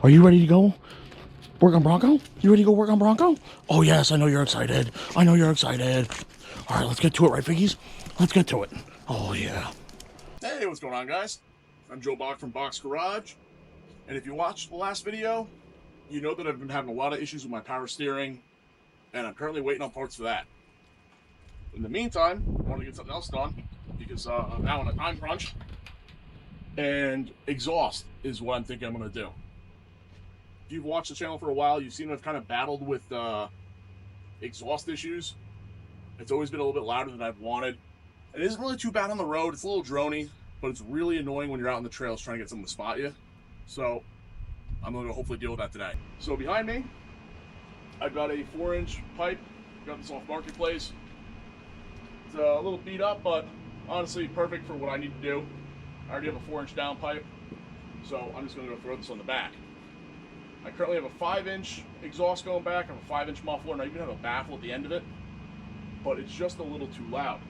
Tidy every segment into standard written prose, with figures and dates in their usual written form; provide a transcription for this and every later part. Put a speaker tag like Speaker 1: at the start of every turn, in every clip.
Speaker 1: Are you ready to go work on Bronco? You ready to go work on Bronco? Oh yes, I know you're excited. I know you're excited. All right, let's get to it, right, Figgies? Let's get to it. Oh yeah. Hey, what's going on, guys? I'm Joe Bach from Bach's Garage, and if you watched the last video, you know that I've been having a lot of issues with my power steering, and I'm currently waiting on parts for that. In the meantime, I want to get something else done because I'm now on a time crunch, and exhaust is what I'm thinking I'm going to do. If you've watched the channel for a while, you've seen I've kind of battled with exhaust issues. It's always been a little bit louder than I've wanted. It isn't really too bad on the road. It's a little drony, but it's really annoying when you're out on the trails trying to get someone to spot you. So I'm going to hopefully deal with that today. So behind me, I've got a 4-inch pipe. Got this off Marketplace. It's a little beat up, but honestly perfect for what I need to do. I already have a 4-inch down pipe, so I'm just going to go throw this on the back. I currently have a 5-inch exhaust going back. I have a 5-inch muffler, and I even have a baffle at the end of it, but it's just a little too loud.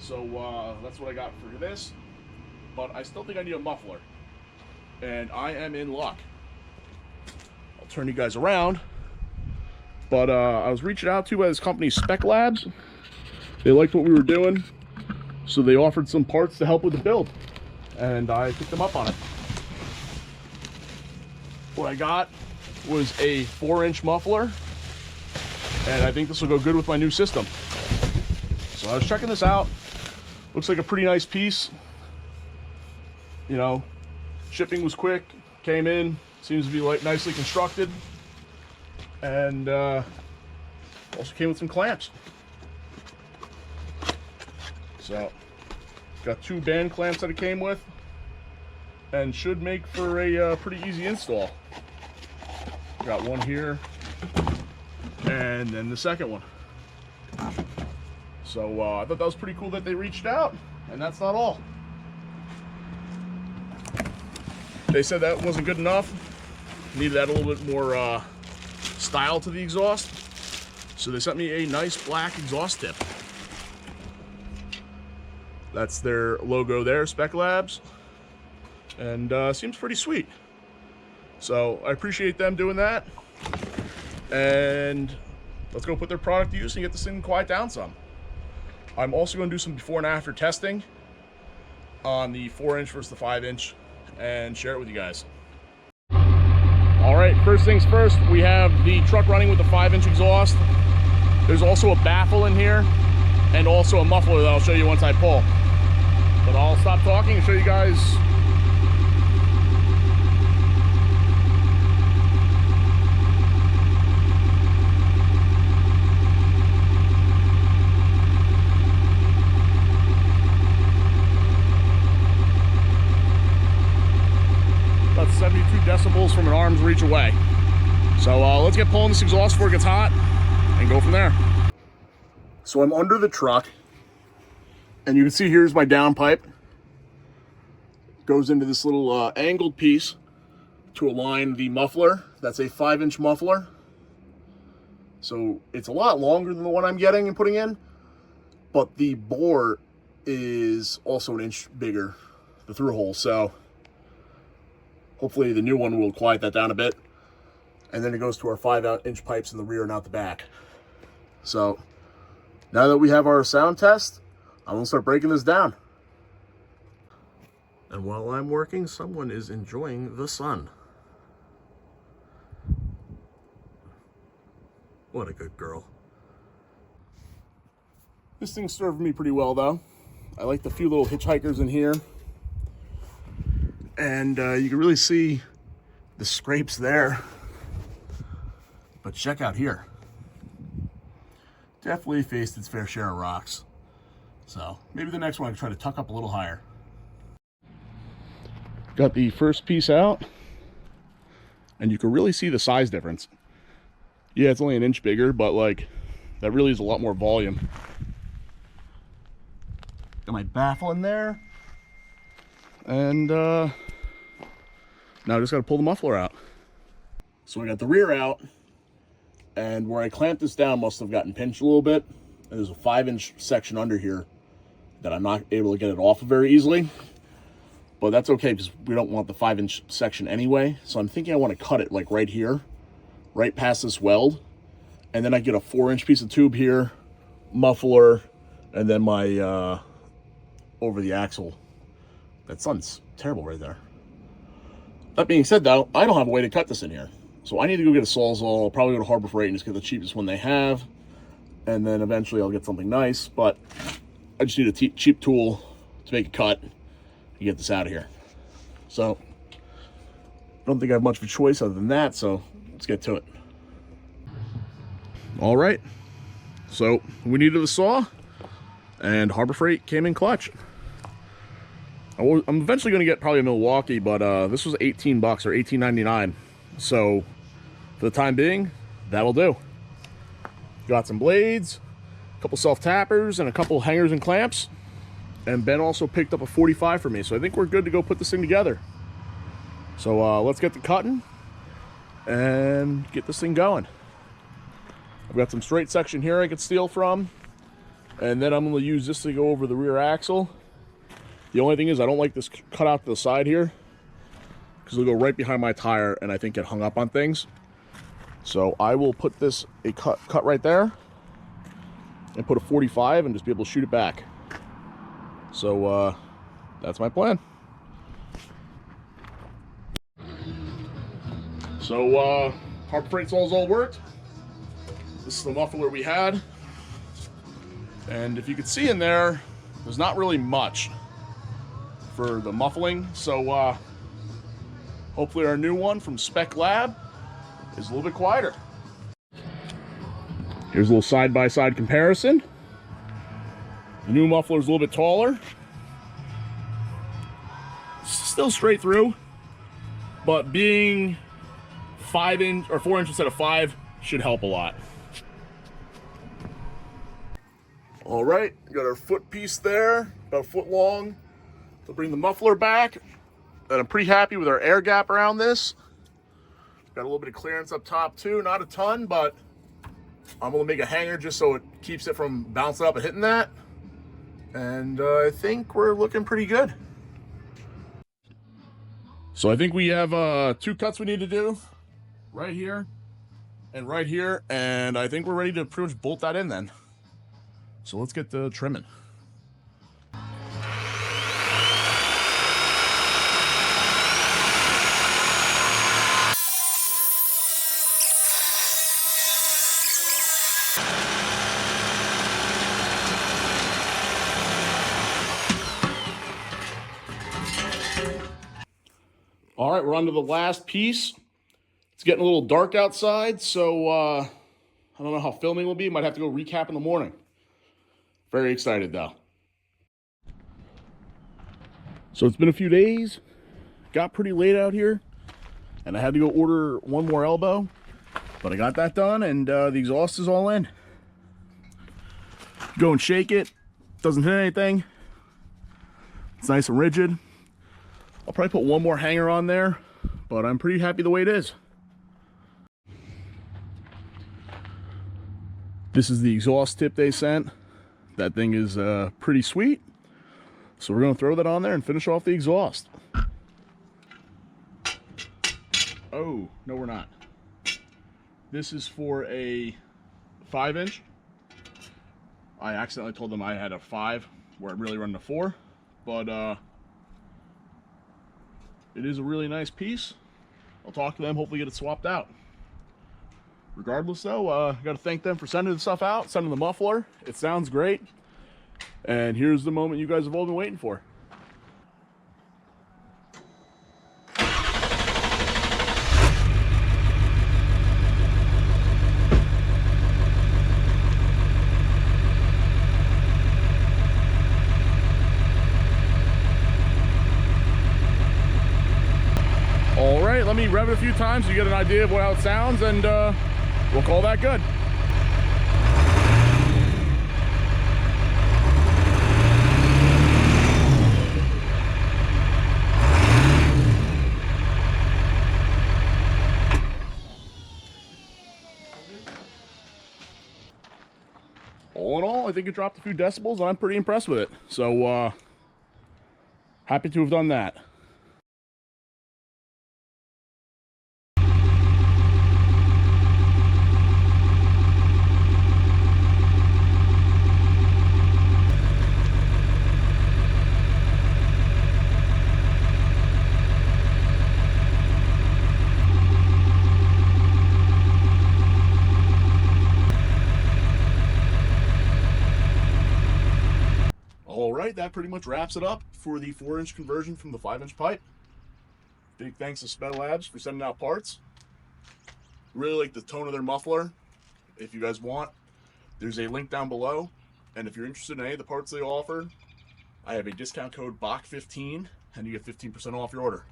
Speaker 1: So that's what I got for this, but I still think I need a muffler, and I am in luck. I'll turn you guys around, but I was reached out to by this company, Spelabs. They liked what we were doing, so they offered some parts to help with the build, and I picked them up on it. What I got was a 4-inch muffler, and I think this will go good with my new system. So I was checking this out. Looks like a pretty nice piece. You know, shipping was quick, came in, seems to be like nicely constructed, and also came with some clamps. So got 2 band clamps that it came with, and should make for a pretty easy install. Got one here, and then the second one. So I thought that was pretty cool that they reached out, and that's not all. They said that wasn't good enough. Needed that a little bit more style to the exhaust. So they sent me a nice black exhaust tip. That's their logo there, Spelabs, and seems pretty sweet. So I appreciate them doing that, and let's go put their product to use and get this thing quiet down some. I'm also going to do some before and after testing on the 4-inch versus the 5-inch and share it with you guys. All right, first things first, we have the truck running with the 5-inch exhaust. There's also a baffle in here and also a muffler that I'll show you once I pull. But I'll stop talking and show you guys. About 72 decibels from an arm's reach away. So let's get pulling this exhaust before it gets hot and go from there. So I'm under the truck, and you can see here's my down pipe. Goes into this little angled piece to align the muffler. That's a 5-inch muffler. So it's a lot longer than the one I'm getting and putting in, but the bore is also an inch bigger, the through hole. So hopefully the new one will quiet that down a bit. And then it goes to our 5-inch pipes in the rear and out the back. So now that we have our sound test, I'm gonna start breaking this down. And while I'm working, someone is enjoying the sun. What a good girl. This thing served me pretty well though. I like the few little hitchhikers in here. And you can really see the scrapes there. But check out here. Definitely faced its fair share of rocks. So maybe the next one I can try to tuck up a little higher. Got the first piece out, and you can really see the size difference. Yeah, it's only an inch bigger, but like that really is a lot more volume. Got my baffle in there, and now I just got to pull the muffler out. So I got the rear out, and where I clamped this down must have gotten pinched a little bit. And there's a 5-inch section under here that I'm not able to get it off of very easily. but that's okay because we don't want the 5-inch section anyway. So I'm thinking I want to cut it like right here, right past this weld, and then I get a 4-inch piece of tube here, muffler, and then my over the axle. That sun's terrible right there. That being said, though, I don't have a way to cut this in here, so I need to go get a Sawzall. I'll probably go to Harbor Freight and just get the cheapest one they have, and then eventually I'll get something nice. But I just need a cheap tool to make a cut and get this out of here. So I don't think I have much of a choice other than that, so let's get to it. All right, so we needed a saw, and Harbor Freight came in clutch. I'm eventually going to get probably a Milwaukee, but this was $18 or $18.99. So for the time being, that'll do. Got some blades, a couple self-tappers, and a couple hangers and clamps. And Ben also picked up a 45 for me, so I think we're good to go put this thing together. So let's get to cutting and get this thing going. I've got some straight section here I could steal from, and then I'm going to use this to go over the rear axle. The only thing is I don't like this cut out to the side here because it'll go right behind my tire and I think get hung up on things. So I will put this a cut right there and put a 45 and just be able to shoot it back. So that's my plan. So Harbor Freight saws all worked. This is the muffler we had, and if you can see in there, there's not really much for the muffling, so hopefully our new one from Spelabs is a little bit quieter. Here's a little side-by-side comparison. The new muffler is a little bit taller. Still straight through, but being 5-inch or 4-inch instead of 5 should help a lot. All right, got our foot piece there, about a foot long. To bring the muffler back, and I'm pretty happy with our air gap around this. Got a little bit of clearance up top too, not a ton, but I'm gonna make a hanger just so it keeps it from bouncing up and hitting that. And I think we're looking pretty good. So I think we have 2 cuts we need to do, right here and right here, and I think we're ready to pretty much bolt that in then. So let's get the trimming. All right, we're on to the last piece. It's getting a little dark outside, so I don't know how filming will be. Might have to go recap in the morning. Very excited, though. So it's been a few days. Got pretty late out here, and I had to go order one more elbow, but I got that done, and the exhaust is all in. Go and shake it. Doesn't hit anything. It's nice and rigid. I'll probably put one more hanger on there, but I'm pretty happy the way it is. This is the exhaust tip they sent. That thing is pretty sweet. So we're gonna throw that on there and finish off the exhaust. Oh, no we're not. This is for a 5-inch. I accidentally told them I had a 5 where it really run to 4, but it is a really nice piece. I'll talk to them, hopefully get it swapped out. Regardless though, I gotta thank them for sending the stuff out, sending the muffler. It sounds great. And here's the moment you guys have all been waiting for. All right, let me rev it a few times so you get an idea of how it sounds, and we'll call that good. All in all, I think it dropped a few decibels, and I'm pretty impressed with it. So, happy to have done that. that pretty much wraps it up for the 4-inch conversion from the 5-inch pipe. Big thanks to Spelabs for sending out parts. Really like the tone of their muffler. If you guys want, there's a link down below. And if you're interested in any of the parts they offer, I have a discount code BACH15 and you get 15% off your order.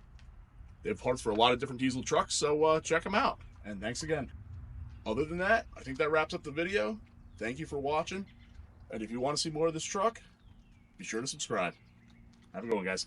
Speaker 1: They have parts for a lot of different diesel trucks, so check them out. And thanks again. Other than that, I think that wraps up the video. Thank you for watching. And if you want to see more of this truck, be sure to subscribe. Have a good one, guys.